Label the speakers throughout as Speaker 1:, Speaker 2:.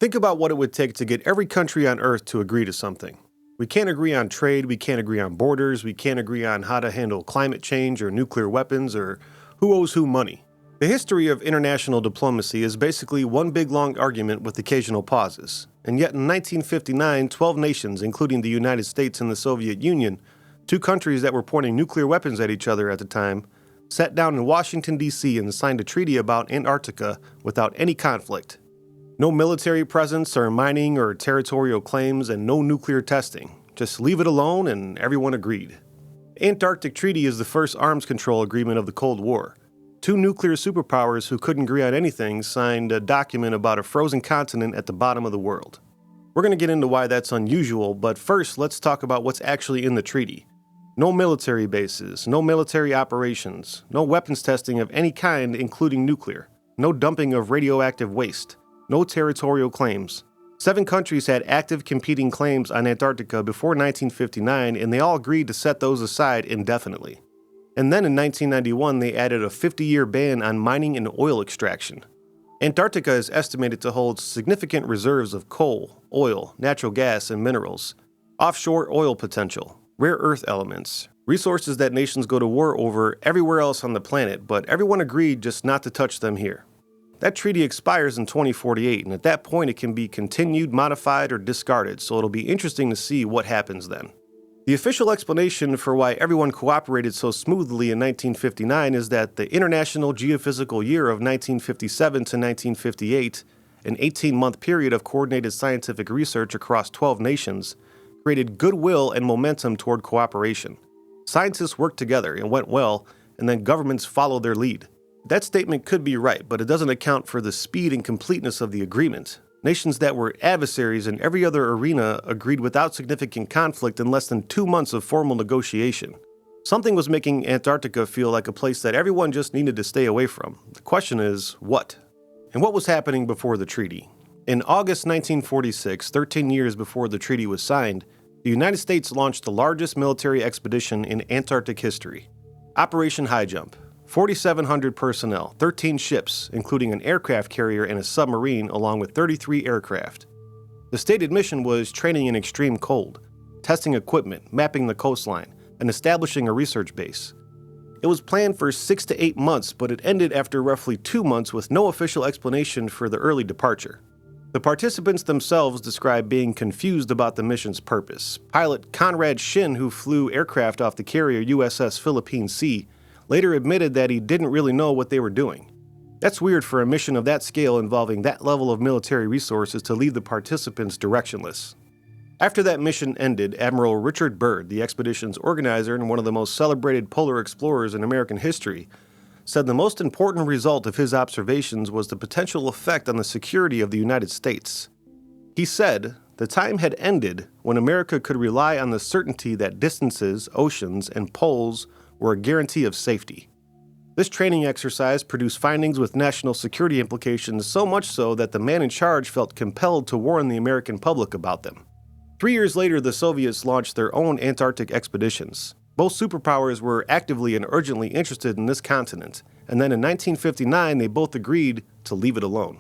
Speaker 1: Think about what it would take to get every country on Earth to agree to something. We can't agree on trade, we can't agree on borders, we can't agree on how to handle climate change or nuclear weapons or who owes who money. The history of international diplomacy is basically one big long argument with occasional pauses. And yet in 1959, 12 nations, including the United States and the Soviet Union, two countries that were pointing nuclear weapons at each other at the time, sat down in Washington, D.C. and signed a treaty about Antarctica without any conflict. No military presence or mining or territorial claims and no nuclear testing. Just leave it alone and everyone agreed. The Antarctic Treaty is the first arms control agreement of the Cold War. Two nuclear superpowers who couldn't agree on anything signed a document about a frozen continent at the bottom of the world. We're going to get into why that's unusual, but first let's talk about what's actually in the treaty. No military bases, no military operations, no weapons testing of any kind including nuclear, no dumping of radioactive waste. No territorial claims. 7 countries had active competing claims on Antarctica before 1959, and they all agreed to set those aside indefinitely. And then in 1991, they added a 50-year ban on mining and oil extraction. Antarctica is estimated to hold significant reserves of coal, oil, natural gas, and minerals, offshore oil potential, rare earth elements, resources that nations go to war over everywhere else on the planet, but everyone agreed just not to touch them here. That treaty expires in 2048, and at that point it can be continued, modified, or discarded, so it'll be interesting to see what happens then. The official explanation for why everyone cooperated so smoothly in 1959 is that the International Geophysical Year of 1957 to 1958, an 18-month period of coordinated scientific research across 12 nations, created goodwill and momentum toward cooperation. Scientists worked together, it went well, and then governments followed their lead. That statement could be right, but it doesn't account for the speed and completeness of the agreement. Nations that were adversaries in every other arena agreed without significant conflict in less than 2 months of formal negotiation. Something was making Antarctica feel like a place that everyone just needed to stay away from. The question is, what? And what was happening before the treaty? In August 1946, 13 years before the treaty was signed, the United States launched the largest military expedition in Antarctic history, Operation Highjump. 4,700 personnel, 13 ships, including an aircraft carrier and a submarine, along with 33 aircraft. The stated mission was training in extreme cold, testing equipment, mapping the coastline, and establishing a research base. It was planned for 6 to 8 months, but it ended after roughly 2 months with no official explanation for the early departure. The participants themselves described being confused about the mission's purpose. Pilot Conrad Shin, who flew aircraft off the carrier USS Philippine Sea, later admitted that he didn't really know what they were doing. That's weird for a mission of that scale involving that level of military resources to leave the participants directionless. After that mission ended, Admiral Richard Byrd, the expedition's organizer and one of the most celebrated polar explorers in American history, said the most important result of his observations was the potential effect on the security of the United States. He said, the time had ended when America could rely on the certainty that distances, oceans, and poles were a guarantee of safety. This training exercise produced findings with national security implications, so much so that the man in charge felt compelled to warn the American public about them. 3 years later, the Soviets launched their own Antarctic expeditions. Both superpowers were actively and urgently interested in this continent, and then in 1959 they both agreed to leave it alone.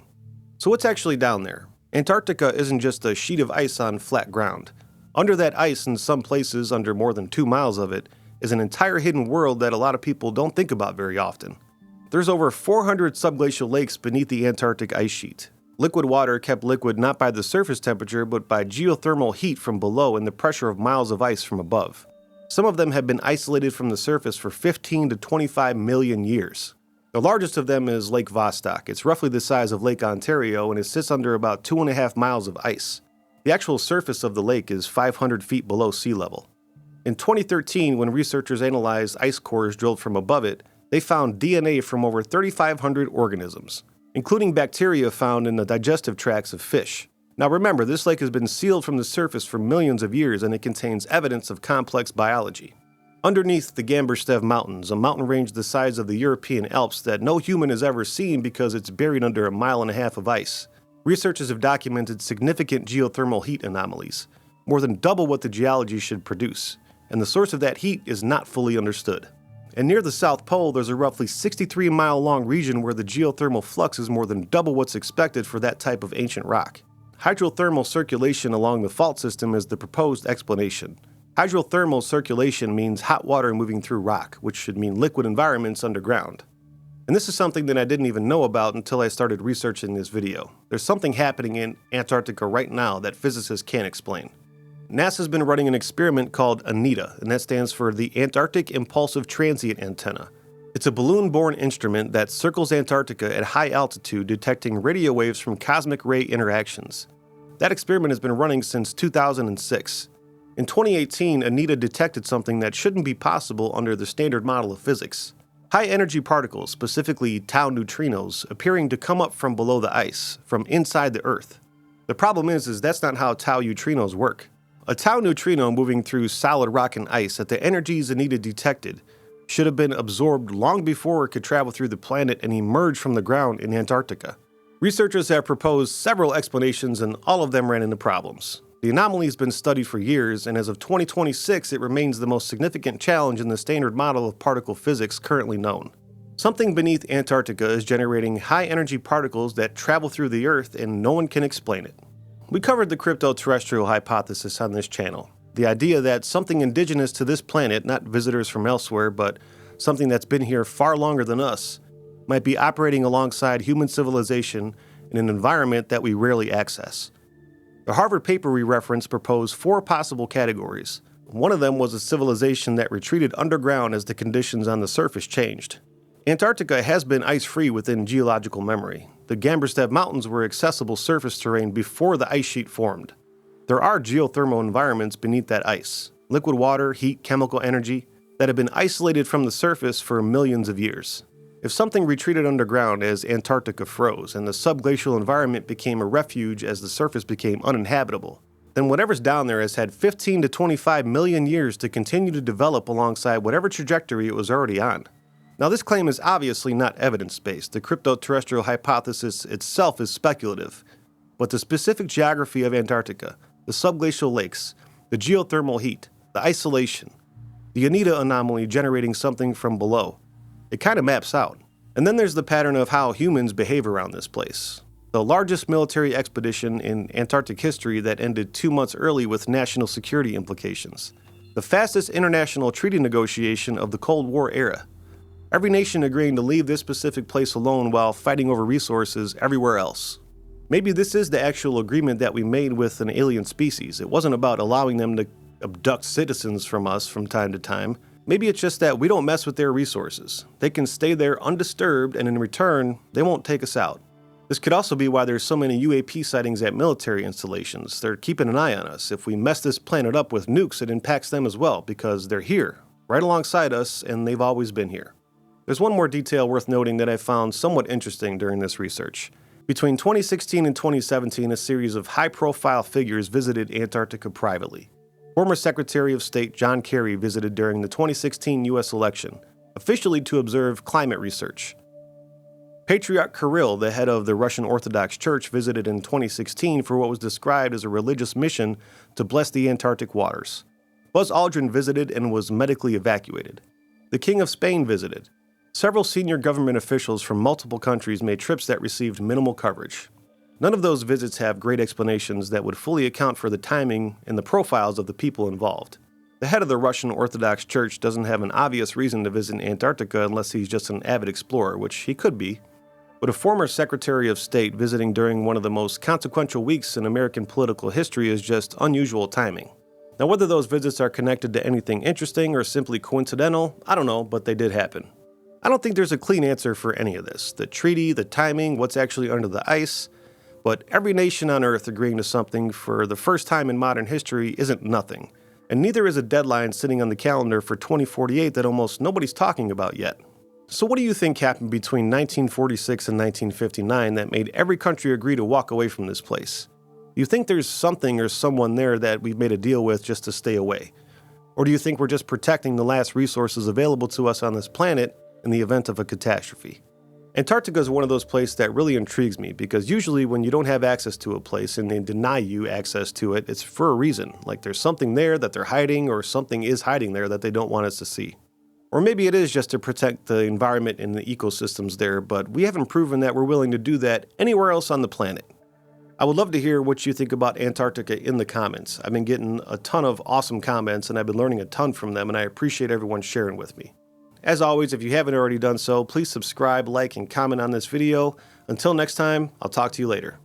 Speaker 1: So what's actually down there? Antarctica isn't just a sheet of ice on flat ground. Under that ice, in some places under more than 2 miles of it, is an entire hidden world that a lot of people don't think about very often. There's over 400 subglacial lakes beneath the Antarctic ice sheet. Liquid water kept liquid not by the surface temperature, but by geothermal heat from below and the pressure of miles of ice from above. Some of them have been isolated from the surface for 15 to 25 million years. The largest of them is Lake Vostok. It's roughly the size of Lake Ontario, and it sits under about 2.5 miles of ice. The actual surface of the lake is 500 feet below sea level. In 2013, when researchers analyzed ice cores drilled from above it, they found DNA from over 3,500 organisms, including bacteria found in the digestive tracts of fish. Now remember, this lake has been sealed from the surface for millions of years, and it contains evidence of complex biology. Underneath the Gamberstev Mountains, a mountain range the size of the European Alps that no human has ever seen because it's buried under 1.5 miles of ice, researchers have documented significant geothermal heat anomalies, more than double what the geology should produce. And the source of that heat is not fully understood. And near the South Pole, there's a roughly 63-mile-long region where the geothermal flux is more than double what's expected for that type of ancient rock. Hydrothermal circulation along the fault system is the proposed explanation. Hydrothermal circulation means hot water moving through rock, which should mean liquid environments underground. And this is something that I didn't even know about until I started researching this video. There's something happening in Antarctica right now that physicists can't explain. NASA's been running an experiment called Anita, and that stands for the Antarctic Impulsive Transient Antenna. It's a balloon-borne instrument that circles Antarctica at high altitude, detecting radio waves from cosmic ray interactions. That experiment has been running since 2006. In 2018, Anita detected something that shouldn't be possible under the standard model of physics. High-energy particles, specifically tau neutrinos, appearing to come up from below the ice, from inside the Earth. The problem is that's not how tau neutrinos work. A tau neutrino moving through solid rock and ice at the energies Anita detected should have been absorbed long before it could travel through the planet and emerge from the ground in Antarctica. Researchers have proposed several explanations, and all of them ran into problems. The anomaly has been studied for years, and as of 2026, it remains the most significant challenge in the standard model of particle physics currently known. Something beneath Antarctica is generating high-energy particles that travel through the Earth, and no one can explain it. We covered the crypto-terrestrial hypothesis on this channel. The idea that something indigenous to this planet, not visitors from elsewhere, but something that's been here far longer than us, might be operating alongside human civilization in an environment that we rarely access. The Harvard paper we referenced proposed 4 possible categories. One of them was a civilization that retreated underground as the conditions on the surface changed. Antarctica has been ice-free within geological memory. The Gamberstev Mountains were accessible surface terrain before the ice sheet formed. There are geothermal environments beneath that ice, liquid water, heat, chemical energy, that have been isolated from the surface for millions of years. If something retreated underground as Antarctica froze and the subglacial environment became a refuge as the surface became uninhabitable, then whatever's down there has had 15 to 25 million years to continue to develop alongside whatever trajectory it was already on. Now, this claim is obviously not evidence-based. The crypto-terrestrial hypothesis itself is speculative, but the specific geography of Antarctica, the subglacial lakes, the geothermal heat, the isolation, the Anita anomaly generating something from below, it kind of maps out. And then there's the pattern of how humans behave around this place. The largest military expedition in Antarctic history that ended 2 months early with national security implications. The fastest international treaty negotiation of the Cold War era. Every nation agreeing to leave this specific place alone while fighting over resources everywhere else. Maybe this is the actual agreement that we made with an alien species. It wasn't about allowing them to abduct citizens from us from time to time. Maybe it's just that we don't mess with their resources. They can stay there undisturbed, and in return, they won't take us out. This could also be why there's so many UAP sightings at military installations. They're keeping an eye on us. If we mess this planet up with nukes, it impacts them as well, because they're here, right alongside us, and they've always been here. There's one more detail worth noting that I found somewhat interesting during this research. Between 2016 and 2017, a series of high-profile figures visited Antarctica privately. Former Secretary of State John Kerry visited during the 2016 U.S. election, officially to observe climate research. Patriarch Kirill, the head of the Russian Orthodox Church, visited in 2016 for what was described as a religious mission to bless the Antarctic waters. Buzz Aldrin visited and was medically evacuated. The King of Spain visited. Several senior government officials from multiple countries made trips that received minimal coverage. None of those visits have great explanations that would fully account for the timing and the profiles of the people involved. The head of the Russian Orthodox Church doesn't have an obvious reason to visit Antarctica unless he's just an avid explorer, which he could be. But a former Secretary of State visiting during one of the most consequential weeks in American political history is just unusual timing. Now, whether those visits are connected to anything interesting or simply coincidental, I don't know, but they did happen. I don't think there's a clean answer for any of this. The treaty, the timing, what's actually under the ice. But every nation on Earth agreeing to something for the first time in modern history isn't nothing. And neither is a deadline sitting on the calendar for 2048 that almost nobody's talking about yet. So what do you think happened between 1946 and 1959 that made every country agree to walk away from this place? Do you think there's something or someone there that we've made a deal with just to stay away? Or do you think we're just protecting the last resources available to us on this planet in the event of a catastrophe? Antarctica is one of those places that really intrigues me because usually when you don't have access to a place and they deny you access to it, it's for a reason. Like there's something there that they're hiding or something is hiding there that they don't want us to see. Or maybe it is just to protect the environment and the ecosystems there, but we haven't proven that we're willing to do that anywhere else on the planet. I would love to hear what you think about Antarctica in the comments. I've been getting a ton of awesome comments and I've been learning a ton from them, and I appreciate everyone sharing with me. As always, if you haven't already done so, please subscribe, like, and comment on this video. Until next time, I'll talk to you later.